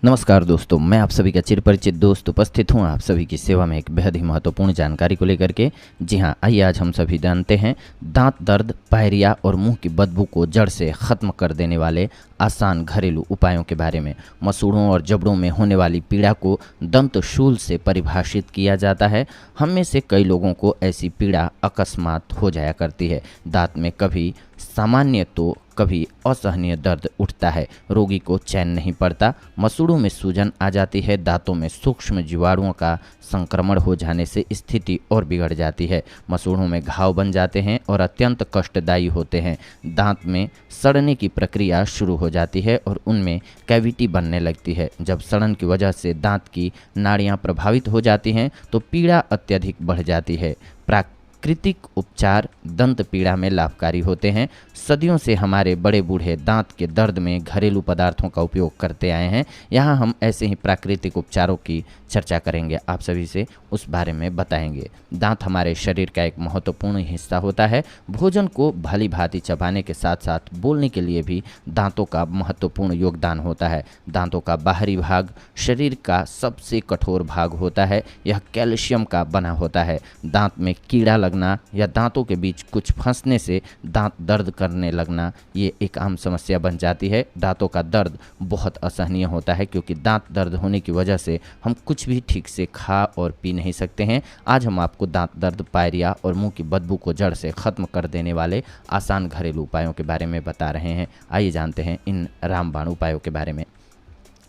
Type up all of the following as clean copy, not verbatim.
नमस्कार दोस्तों, मैं आप सभी का चिरपरिचित दोस्त उपस्थित हूं आप सभी की सेवा में एक बेहद ही महत्वपूर्ण जानकारी को लेकर के। जी हां, आइए आज हम सभी जानते हैं दांत दर्द, पायरिया और मुंह की बदबू को जड़ से ख़त्म कर देने वाले आसान घरेलू उपायों के बारे में। मसूड़ों और जबड़ों में होने वाली पीड़ा को दंत शूल से परिभाषित किया जाता है। हम में से कई लोगों को ऐसी पीड़ा अकस्मात हो जाया करती है। दांत में कभी सामान्य तो कभी असहनीय दर्द उठता है, रोगी को चैन नहीं पड़ता, मसूड़ों में सूजन आ जाती है, दांतों में सूक्ष्म जीवाणुओं का संक्रमण हो जाने से स्थिति और बिगड़ जाती है, मसूड़ों में घाव बन जाते हैं और अत्यंत कष्टदायी होते हैं। दांत में सड़ने की प्रक्रिया शुरू हो जाती है और उनमें कैविटी बनने लगती है। जब सड़न की वजह से दांत की नाड़ियां प्रभावित हो जाती हैं तो पीड़ा अत्यधिक बढ़ जाती है। प्राकृतिक उपचार दंत पीड़ा में लाभकारी होते हैं। सदियों से हमारे बड़े बूढ़े दांत के दर्द में घरेलू पदार्थों का उपयोग करते आए हैं। यहाँ हम ऐसे ही प्राकृतिक उपचारों की चर्चा करेंगे, आप सभी से उस बारे में बताएंगे। दांत हमारे शरीर का एक महत्वपूर्ण हिस्सा होता है। भोजन को भली भांति चबाने के साथ साथ बोलने के लिए भी दांतों का महत्वपूर्ण योगदान होता है। दांतों का बाहरी भाग शरीर का सबसे कठोर भाग होता है। यह कैल्शियम का बना होता है। दांत में कीड़ा लगना या दांतों के बीच कुछ फंसने से दांत दर्द करने लगना ये एक आम समस्या बन जाती है। दांतों का दर्द बहुत असहनीय होता है क्योंकि दांत दर्द होने की वजह से हम कुछ भी ठीक से खा और पी नहीं सकते हैं। आज हम आपको दांत दर्द, पायरिया और मुंह की बदबू को जड़ से ख़त्म कर देने वाले आसान घरेलू उपायों के बारे में बता रहे हैं। आइए जानते हैं इन रामबाण उपायों के बारे में।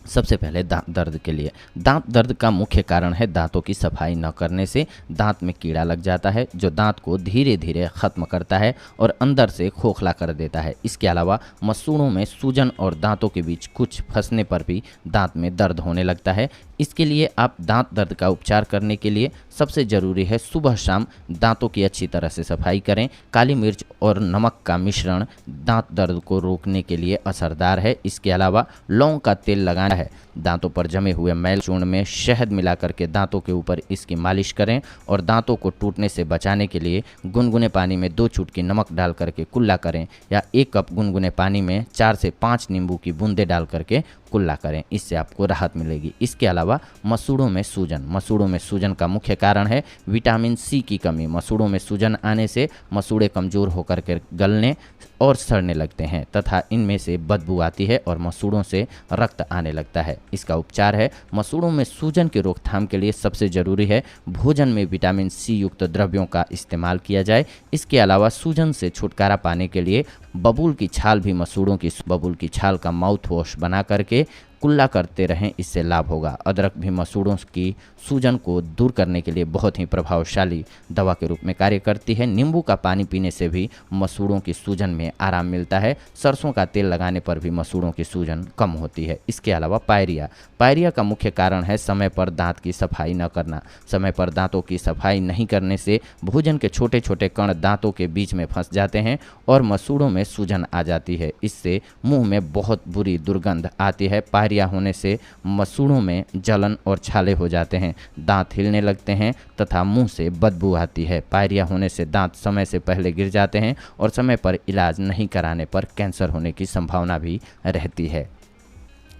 सबसे पहले दांत दर्द के लिए। दांत दर्द का मुख्य कारण है दांतों की सफाई न करने से दांत में कीड़ा लग जाता है जो दांत को धीरे धीरे ख़त्म करता है और अंदर से खोखला कर देता है। इसके अलावा मसूड़ों में सूजन और दांतों के बीच कुछ फंसने पर भी दांत में दर्द होने लगता है। इसके लिए आप दांत दर्द का उपचार करने के लिए सबसे ज़रूरी है सुबह शाम दांतों की अच्छी तरह से सफाई करें। काली मिर्च और नमक का मिश्रण दांत दर्द को रोकने के लिए असरदार है। इसके अलावा लौंग का तेल लगाना है। दांतों पर जमे हुए मैल चूर्ण में शहद मिलाकर के दांतों के ऊपर इसकी मालिश करें और दांतों को टूटने से बचाने के लिए गुनगुने पानी में 2 चुटकी नमक डाल करके कुल्ला करें या 1 कप गुनगुने पानी में 4 से 5 नींबू की बूंदें डाल करके कुल्ला करें। इससे आपको राहत मिलेगी। इसके अलावा मसूड़ों में सूजन। मसूड़ों में सूजन का मुख्य कारण है विटामिन सी की कमी। मसूड़ों में सूजन आने से मसूड़े कमज़ोर होकर के गलने और सड़ने लगते हैं तथा इनमें से बदबू आती है और मसूड़ों से रक्त आने लगता है। इसका उपचार है मसूड़ों में सूजन की रोकथाम के लिए सबसे ज़रूरी है भोजन में विटामिन सी युक्त द्रव्यों का इस्तेमाल किया जाए। इसके अलावा सूजन से छुटकारा पाने के लिए बबूल की छाल भी मसूड़ों की बबूल की छाल का माउथ वॉश बना करके कुल्ला करते रहें, इससे लाभ होगा। अदरक भी मसूड़ों की सूजन को दूर करने के लिए बहुत ही प्रभावशाली दवा के रूप में कार्य करती है। नींबू का पानी पीने से भी मसूड़ों की सूजन में आराम मिलता है। सरसों का तेल लगाने पर भी मसूड़ों की सूजन कम होती है। इसके अलावा पायरिया। पायरिया का मुख्य कारण है समय पर दांत की सफाई न करना। समय पर दांतों की सफाई नहीं करने से भोजन के छोटे छोटे कण दांतों के बीच में फंस जाते हैं और मसूड़ों में सूजन आ जाती है। इससे मुंह में बहुत बुरी दुर्गंध आती है। पायरिया होने से मसूड़ों में जलन और छाले हो जाते हैं, दांत हिलने लगते हैं तथा मुंह से बदबू आती है। पायरिया होने से दांत समय से पहले गिर जाते हैं और समय पर इलाज नहीं कराने पर कैंसर होने की संभावना भी रहती है।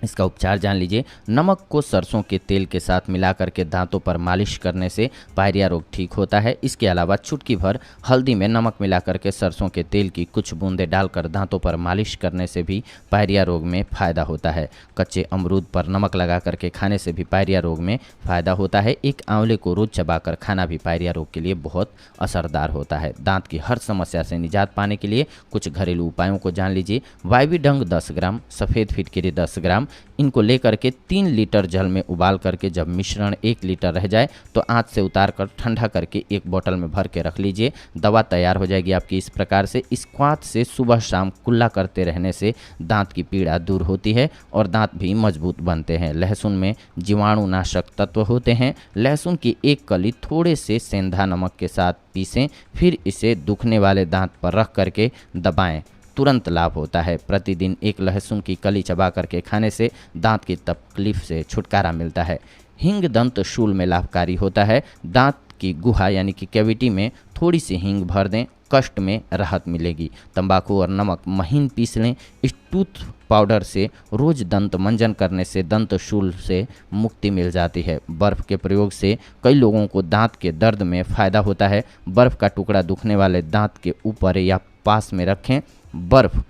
इसका उपचार जान लीजिए। नमक को सरसों के तेल के साथ मिला करके दांतों पर मालिश करने से पायरिया रोग ठीक होता है। इसके अलावा चुटकी भर हल्दी में नमक मिला करके सरसों के तेल की कुछ बूंदें डालकर दांतों पर मालिश करने से भी पायरिया रोग में फ़ायदा होता है। कच्चे अमरूद पर नमक लगा करके खाने से भी पायरिया रोग में फ़ायदा होता है। एक आंवले को रोज़ चबाकर खाना भी पायरिया रोग के लिए बहुत असरदार होता है। दांत की हर समस्या से निजात पाने के लिए कुछ घरेलू उपायों को जान लीजिए। वाइवीडंग 10 ग्राम, सफ़ेद फिटकिरी 10 ग्राम, इनको लेकर के 3 लीटर जल में उबाल करके जब मिश्रण 1 लीटर रह जाए तो आंच से उतार कर ठंडा करके एक बोतल में भर के रख लीजिए। दवा तैयार हो जाएगी आपकी इस प्रकार से। स्क्वाथ से सुबह शाम कुल्ला करते रहने से दांत की पीड़ा दूर होती है और दांत भी मजबूत बनते हैं। लहसुन में जीवाणुनाशक तत्व होते हैं। लहसुन की 1 कली थोड़े से सेंधा नमक के साथ पीसें, फिर इसे दुखने वाले दांत पर रख करके दबाएं, तुरंत लाभ होता है। प्रतिदिन 1 लहसुन की कली चबा करके खाने से दांत की तकलीफ से छुटकारा मिलता है। हींग दंत शूल में लाभकारी होता है। दांत की गुहा यानी कि कैविटी में थोड़ी सी हींग भर दें कष्ट में राहत मिलेगी। तंबाकू और नमक महीन पीस लें। इस टूथ पाउडर से रोज दंत मंजन करने से दंत शूल से मुक्ति मिल जाती है। बर्फ़ के प्रयोग से कई लोगों को दांत के दर्द में फ़ायदा होता है। बर्फ़ का टुकड़ा दुखने वाले दांत के ऊपर या पास में रखें। बर्फ़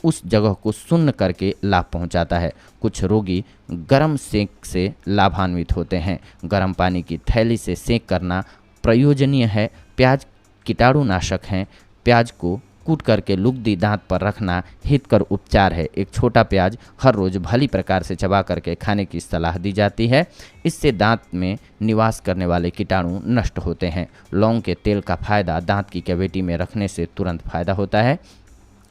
उस जगह को सुन्न करके लाभ पहुंचाता है। कुछ रोगी गर्म सेक से लाभान्वित होते हैं। गर्म पानी की थैली से सेक करना प्रयोजनीय है। प्याज कीटाणुनाशक हैं। प्याज को कूट करके लुगदी दांत पर रखना हितकर उपचार है। एक छोटा प्याज हर रोज भली प्रकार से चबा करके खाने की सलाह दी जाती है। इससे दांत में निवास करने वाले कीटाणु नष्ट होते हैं। लौंग के तेल का फायदा दांत की कैविटी में रखने से तुरंत फायदा होता है।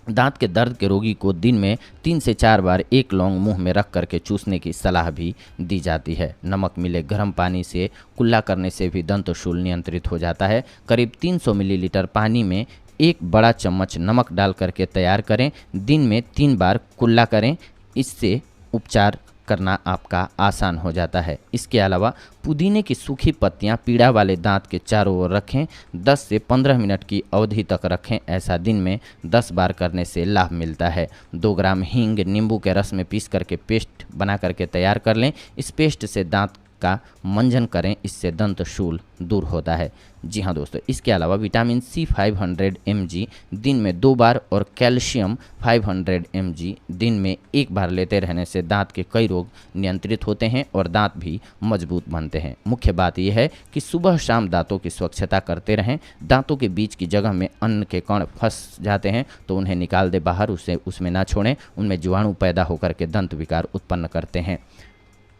दांत के दर्द के रोगी को दिन में 3 से 4 बार एक लौंग मुंह में रख करके चूसने की सलाह भी दी जाती है। नमक मिले गर्म पानी से कुल्ला करने से भी दंत शूल नियंत्रित हो जाता है। करीब 300 मिलीलीटर पानी में 1 बड़ा चम्मच नमक डाल करके तैयार करें। दिन में 3 बार कुल्ला करें। इससे उपचार करना आपका आसान हो जाता है। इसके अलावा पुदीने की सूखी पत्तियां पीड़ा वाले दांत के चारों ओर रखें। 10 से 15 मिनट की अवधि तक रखें। ऐसा दिन में 10 बार करने से लाभ मिलता है। 2 ग्राम हींग नींबू के रस में पीस करके पेस्ट बना करके तैयार कर लें। इस पेस्ट से दांत का मंजन करें। इससे दंत शूल दूर होता है। जी हाँ दोस्तों, इसके अलावा विटामिन सी 500 mg दिन में 2 बार और कैल्शियम 500 mg दिन में 1 बार लेते रहने से दांत के कई रोग नियंत्रित होते हैं और दांत भी मजबूत बनते हैं। मुख्य बात यह है कि सुबह शाम दांतों की स्वच्छता करते रहें। दांतों के बीच की जगह में अन्न के कण फंस जाते हैं तो उन्हें निकाल दे बाहर, उसे उसमें ना छोड़ें। उनमें जीवाणु पैदा होकर के दंत विकार उत्पन्न करते हैं।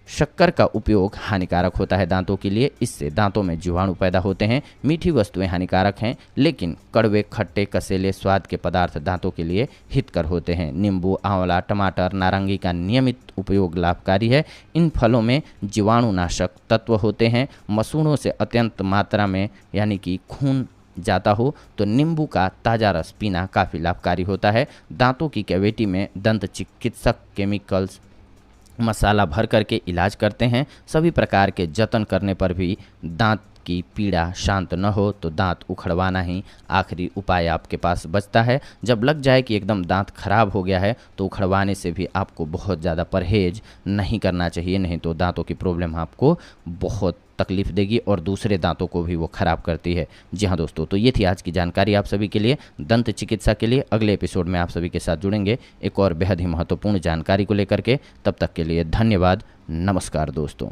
शक्कर का उपयोग हानिकारक होता है दांतों के लिए। इससे दांतों में जीवाणु पैदा होते हैं। मीठी वस्तुएं हानिकारक हैं, लेकिन कड़वे खट्टे कसेले स्वाद के पदार्थ दांतों के लिए हितकर होते हैं। नींबू आंवला टमाटर नारंगी का नियमित उपयोग लाभकारी है। इन फलों में जीवाणुनाशक तत्व होते हैं। मसूड़ों से अत्यंत मात्रा में यानी कि खून जाता हो तो नींबू का ताज़ा रस पीना काफ़ी लाभकारी होता है। दांतों की कैविटी में दंत चिकित्सक केमिकल्स मसाला भर करके इलाज करते हैं। सभी प्रकार के जतन करने पर भी दांत की पीड़ा शांत न हो तो दांत उखड़वाना ही आखिरी उपाय आपके पास बचता है। जब लग जाए कि एकदम दांत खराब हो गया है तो उखड़वाने से भी आपको बहुत ज़्यादा परहेज नहीं करना चाहिए, नहीं तो दांतों की प्रॉब्लम आपको बहुत तकलीफ देगी और दूसरे दांतों को भी वो खराब करती है। जी हाँ दोस्तों, तो ये थी आज की जानकारी आप सभी के लिए दंत चिकित्सा के लिए। अगले एपिसोड में आप सभी के साथ जुड़ेंगे एक और बेहद ही महत्वपूर्ण जानकारी को लेकर के। तब तक के लिए धन्यवाद। नमस्कार दोस्तों।